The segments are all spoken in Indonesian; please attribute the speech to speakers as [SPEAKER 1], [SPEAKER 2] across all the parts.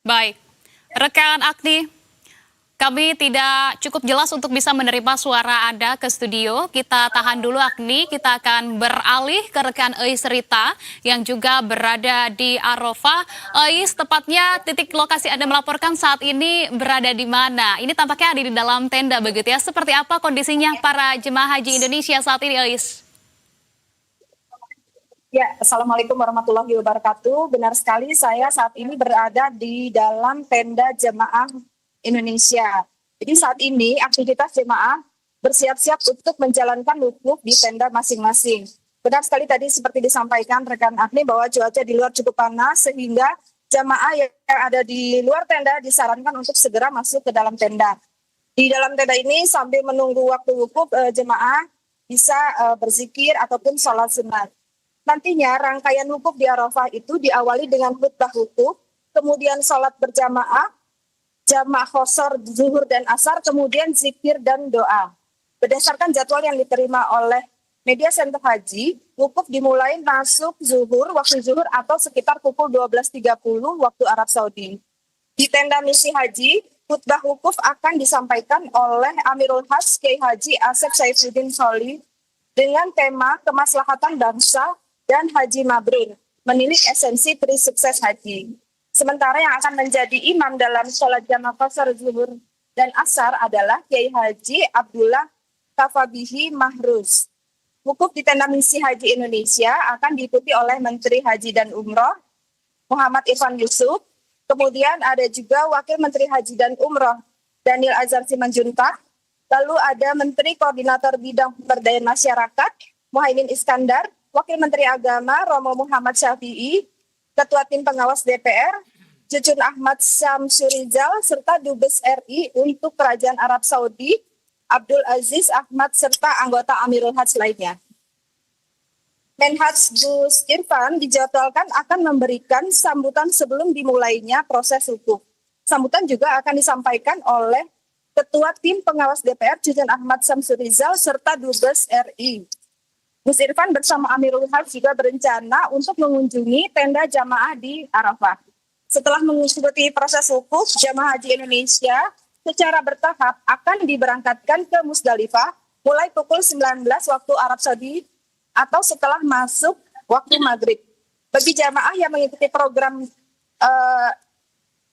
[SPEAKER 1] Baik, rekan Agni, kami tidak cukup jelas untuk bisa menerima suara Anda ke studio. Kita tahan dulu Agni, kita akan beralih ke rekan Eis Rita yang juga berada di Arafah. Eis, tepatnya titik lokasi Anda melaporkan saat ini berada di mana? Ini tampaknya ada di dalam tenda begitu ya. Seperti apa kondisinya para jemaah haji Indonesia saat ini, Eis?
[SPEAKER 2] Ya, Assalamualaikum warahmatullahi wabarakatuh. Benar sekali, saya saat ini berada di dalam tenda jemaah Indonesia. Jadi saat ini aktivitas jemaah bersiap-siap untuk menjalankan wukuf di tenda masing-masing. Benar sekali tadi seperti disampaikan rekan Agni bahwa cuaca di luar cukup panas sehingga jemaah yang ada di luar tenda disarankan untuk segera masuk ke dalam tenda. Di dalam tenda ini sambil menunggu waktu wukuf, jemaah bisa berzikir ataupun sholat sunat. Nantinya rangkaian wukuf di Arafah itu diawali dengan khutbah wukuf, kemudian sholat berjamaah, jamaah khosor, zuhur dan asar, kemudian zikir dan doa. Berdasarkan jadwal yang diterima oleh Media Center Haji, wukuf dimulai masuk zuhur, waktu zuhur atau sekitar pukul 12.30 waktu Arab Saudi. Di tenda misi haji, khutbah wukuf akan disampaikan oleh Amirul Hajj Kiai Haji Asep Saifuddin Sholih dengan tema kemaslahatan bangsa dan Haji Mabrur, menilik esensi pri sukses haji. Sementara yang akan menjadi imam dalam sholat jamaah qasar zuhur dan asar adalah Kiai Haji Abdullah Kafabihi Mahruz. Wukuf di tenda misi haji Indonesia akan diikuti oleh Menteri Haji dan Umroh Muhammad Irfan Yusuf. Kemudian ada juga Wakil Menteri Haji dan Umroh Daniel Azhar Simanjuntak. Lalu ada Menteri Koordinator Bidang Pemberdayaan Masyarakat Muhaimin Iskandar, Wakil Menteri Agama Romo Muhammad Syafi'i, Ketua Tim Pengawas DPR Jujun Ahmad Syamsurizal, serta Dubes RI untuk Kerajaan Arab Saudi Abdul Aziz Ahmad, serta anggota Amirul Hajj lainnya. Menhaj Gus Irfan dijadwalkan akan memberikan sambutan sebelum dimulainya proses wukuf. Sambutan juga akan disampaikan oleh Ketua Tim Pengawas DPR Jujun Ahmad Syamsurizal serta Dubes RI. Gus Irfan bersama Amirul Hajj juga berencana untuk mengunjungi tenda jamaah di Arafah. Setelah mengikuti proses wukuf, jamaah haji Indonesia secara bertahap akan diberangkatkan ke Musdalifah mulai pukul 19 waktu Arab Saudi atau setelah masuk waktu maghrib. Bagi jamaah yang mengikuti program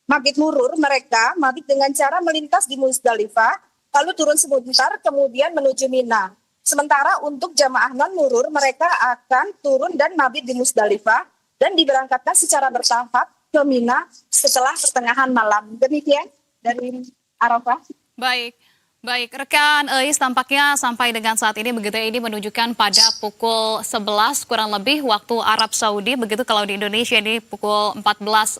[SPEAKER 2] mabit murur, mereka mabit dengan cara melintas di Musdalifah, lalu turun sebentar, kemudian menuju Mina. Sementara untuk jamaah non-murur, mereka akan turun dan mabit di Musdalifah dan diberangkatkan secara bertahap ke Mina setelah pertengahan malam. Demikian dari Arafah.
[SPEAKER 1] Baik. Baik, rekan Eis tampaknya sampai dengan saat ini begitu ini menunjukkan pada pukul 11 kurang lebih waktu Arab Saudi, begitu kalau di Indonesia ini pukul 14.50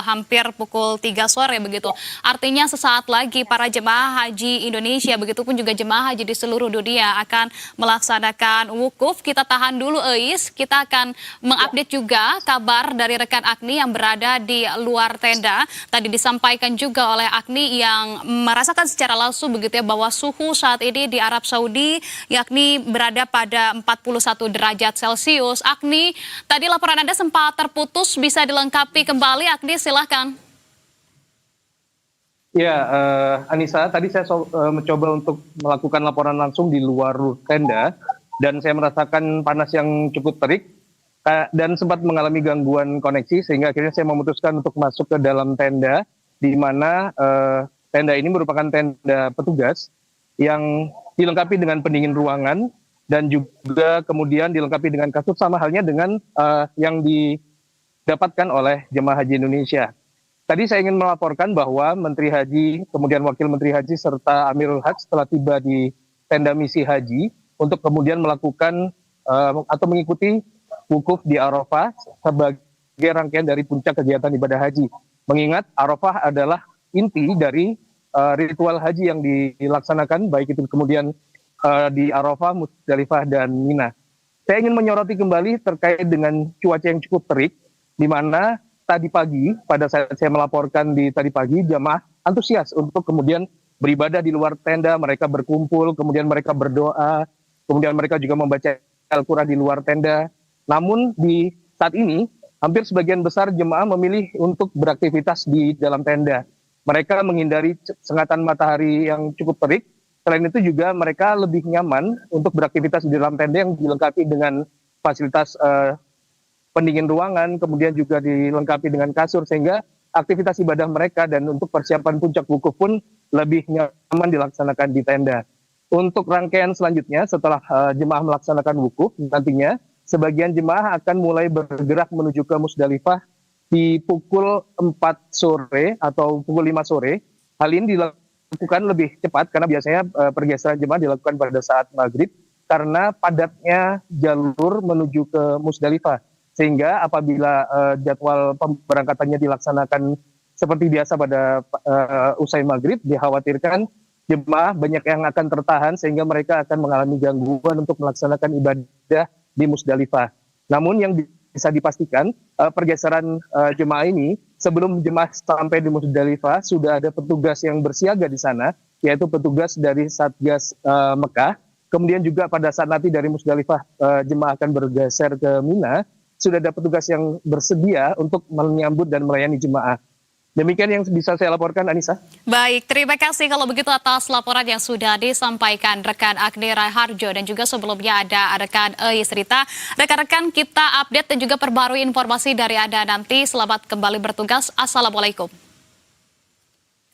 [SPEAKER 1] hampir pukul 3 sore begitu. Artinya sesaat lagi para jemaah haji Indonesia begitupun juga jemaah haji di seluruh dunia akan melaksanakan wukuf. Kita tahan dulu Eis, kita akan mengupdate juga kabar dari rekan Agni yang berada di luar tenda. Tadi disampaikan juga oleh Agni yang merasakan secara langsung begitu ya bahwa suhu saat ini di Arab Saudi yakni berada pada 41 derajat Celcius. Agni, tadi laporan Anda sempat terputus, bisa dilengkapi kembali Agni, silahkan.
[SPEAKER 3] Ya, Anissa, tadi saya mencoba untuk melakukan laporan langsung di luar tenda dan saya merasakan panas yang cukup terik dan sempat mengalami gangguan koneksi sehingga akhirnya saya memutuskan untuk masuk ke dalam tenda di mana tenda ini merupakan tenda petugas yang dilengkapi dengan pendingin ruangan dan juga kemudian dilengkapi dengan kasur sama halnya dengan yang didapatkan oleh jemaah haji Indonesia. Tadi saya ingin melaporkan bahwa Menteri Haji, kemudian Wakil Menteri Haji serta Amirul Hajj telah tiba di tenda misi haji untuk kemudian melakukan atau mengikuti wukuf di Arafah sebagai rangkaian dari puncak kegiatan ibadah haji. Mengingat Arafah adalah inti dari ritual haji yang dilaksanakan, baik itu kemudian di Arafah, Musdalifah, dan Mina. Saya ingin menyoroti kembali terkait dengan cuaca yang cukup terik, di mana tadi pagi, pada saat saya melaporkan di tadi pagi, jamaah antusias untuk kemudian beribadah di luar tenda, mereka berkumpul, kemudian mereka berdoa, kemudian mereka juga membaca Al-Quran di luar tenda. Namun di saat ini, hampir sebagian besar jemaah memilih untuk beraktivitas di dalam tenda. Mereka menghindari sengatan matahari yang cukup terik. Selain itu juga mereka lebih nyaman untuk beraktivitas di dalam tenda yang dilengkapi dengan fasilitas pendingin ruangan, kemudian juga dilengkapi dengan kasur, sehingga aktivitas ibadah mereka dan untuk persiapan puncak wukuf pun lebih nyaman dilaksanakan di tenda. Untuk rangkaian selanjutnya setelah jemaah melaksanakan wukuf, nantinya sebagian jemaah akan mulai bergerak menuju ke Musdalifah di pukul 4 sore atau pukul 5 sore. Hal ini dilakukan lebih cepat karena biasanya pergeseran jemaah dilakukan pada saat maghrib karena padatnya jalur menuju ke Musdalifah. Sehingga apabila jadwal pemberangkatannya dilaksanakan seperti biasa pada usai maghrib, dikhawatirkan jemaah banyak yang akan tertahan sehingga mereka akan mengalami gangguan untuk melaksanakan ibadah di Musdalifah. Namun yang bisa dipastikan pergeseran jemaah ini sebelum jemaah sampai di Musdalifah sudah ada petugas yang bersiaga di sana, yaitu petugas dari Satgas Mekah. Kemudian juga pada saat nanti dari Musdalifah jemaah akan bergeser ke Mina, sudah ada petugas yang bersedia untuk menyambut dan melayani jemaah. Demikian yang bisa saya laporkan, Anissa.
[SPEAKER 1] Baik, terima kasih kalau begitu atas laporan yang sudah disampaikan rekan Agni Raharjo dan juga sebelumnya ada rekan Eis Rita. Rekan-rekan kita update dan juga perbarui informasi dari Anda nanti. Selamat kembali bertugas. Assalamualaikum.